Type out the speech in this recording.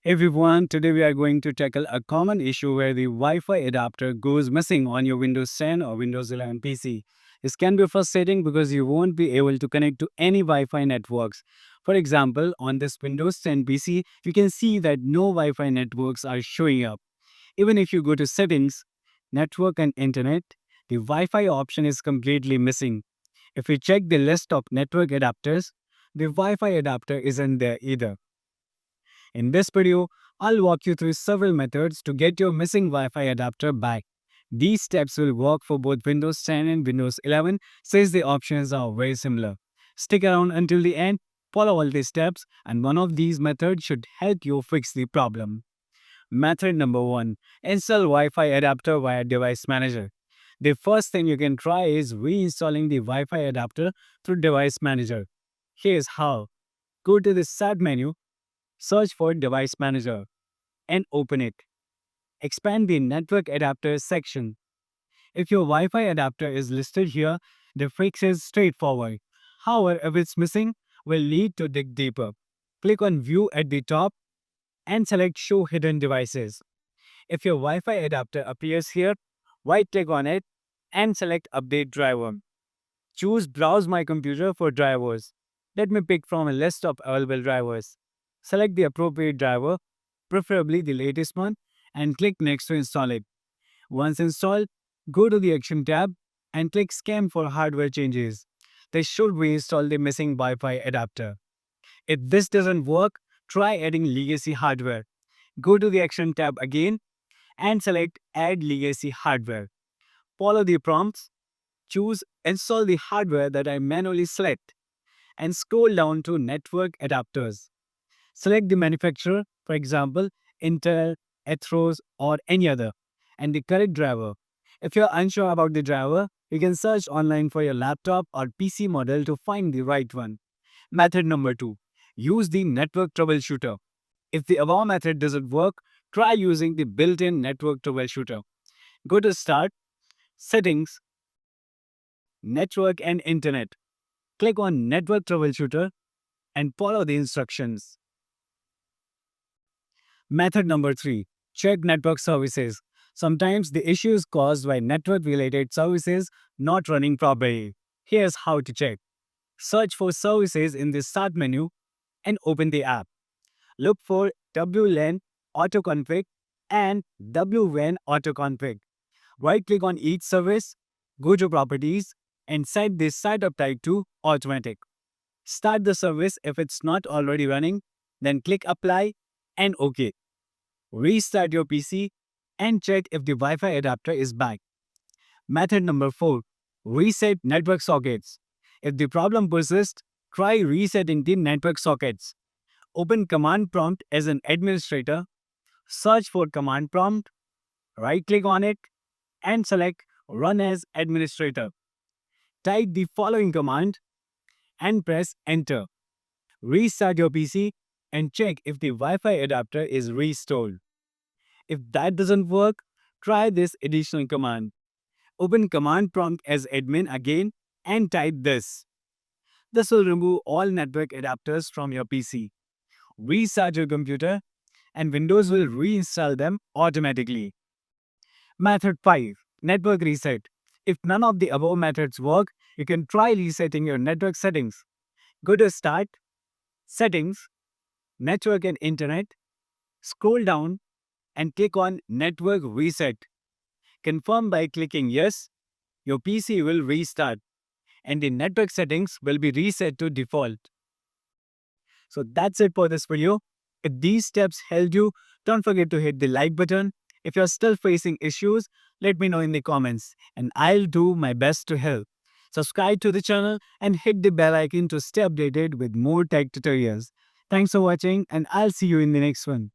Hey everyone, today we are going to tackle a common issue where the Wi-Fi adapter goes missing on your Windows 10 or Windows 11 PC. This can be frustrating because you won't be able to connect to any Wi-Fi networks. For example, on this Windows 10 PC, you can see that no Wi-Fi networks are showing up. Even if you go to Settings, Network and Internet, the Wi-Fi option is completely missing. If you check the list of network adapters, the Wi-Fi adapter isn't there either. In this video, I'll walk you through several methods to get your missing Wi-Fi adapter back. These steps will work for both Windows 10 and Windows 11 since the options are very similar. Stick around until the end, follow all these steps, and one of these methods should help you fix the problem. Method number 1. Install Wi-Fi adapter via Device Manager. The first thing you can try is reinstalling the Wi-Fi adapter through Device Manager. Here's how. Go to the Start menu, search for Device Manager, and open it. Expand the Network Adapters section. If your Wi-Fi adapter is listed here, the fix is straightforward. However, if it's missing, we'll need to dig deeper. Click on View at the top and select Show Hidden Devices. If your Wi-Fi adapter appears here, right-click on it and select Update Driver. Choose Browse My Computer for drivers. Let me pick from a list of available drivers. Select the appropriate driver, preferably the latest one, and click Next to install it. Once installed, go to the Action tab and click Scan for hardware changes. This should reinstall the missing Wi-Fi adapter. If this doesn't work, try adding legacy hardware. Go to the Action tab again and select Add Legacy Hardware. Follow the prompts. Choose Install the hardware that I manually select and scroll down to Network Adapters. Select the manufacturer, for example, Intel, Ethros, or any other, and the correct driver. If you're unsure about the driver, you can search online for your laptop or PC model to find the right one. Method number 2. Use the Network Troubleshooter. If the above method doesn't work, try using the built-in Network Troubleshooter. Go to Start, Settings, Network and Internet. Click on Network Troubleshooter and follow the instructions. Method number 3. Check network services. Sometimes the issue is caused by network-related services not running properly. Here's how to check. Search for services in the Start menu and open the app. Look for WLAN autoconfig and WWAN autoconfig. Right-click on each service, go to Properties, and set the setup type to Automatic. Start the service if it's not already running, then click Apply and OK. Restart your PC and check if the Wi-Fi adapter is back. Method number 4. Reset network sockets. If the problem persists, try resetting the network sockets. Open Command Prompt as an administrator, search for Command Prompt, right-click on it, and select Run as Administrator. Type the following command and press Enter. Restart your PC and check if the Wi-Fi adapter is restored. If that doesn't work, try this additional command. Open Command Prompt as admin again and type this. This will remove all network adapters from your PC. Restart your computer and Windows will reinstall them automatically. Method 5. Network Reset. If none of the above methods work, you can try resetting your network settings. Go to Start, Settings, Network and Internet, scroll down and click on Network Reset. Confirm by clicking Yes. Your PC will restart and the network settings will be reset to default. So that's it for this video. If these steps helped you, don't forget to hit the like button. If you're still facing issues, let me know in the comments and I'll do my best to help. Subscribe to the channel and hit the bell icon to stay updated with more tech tutorials. Thanks for watching and I'll see you in the next one.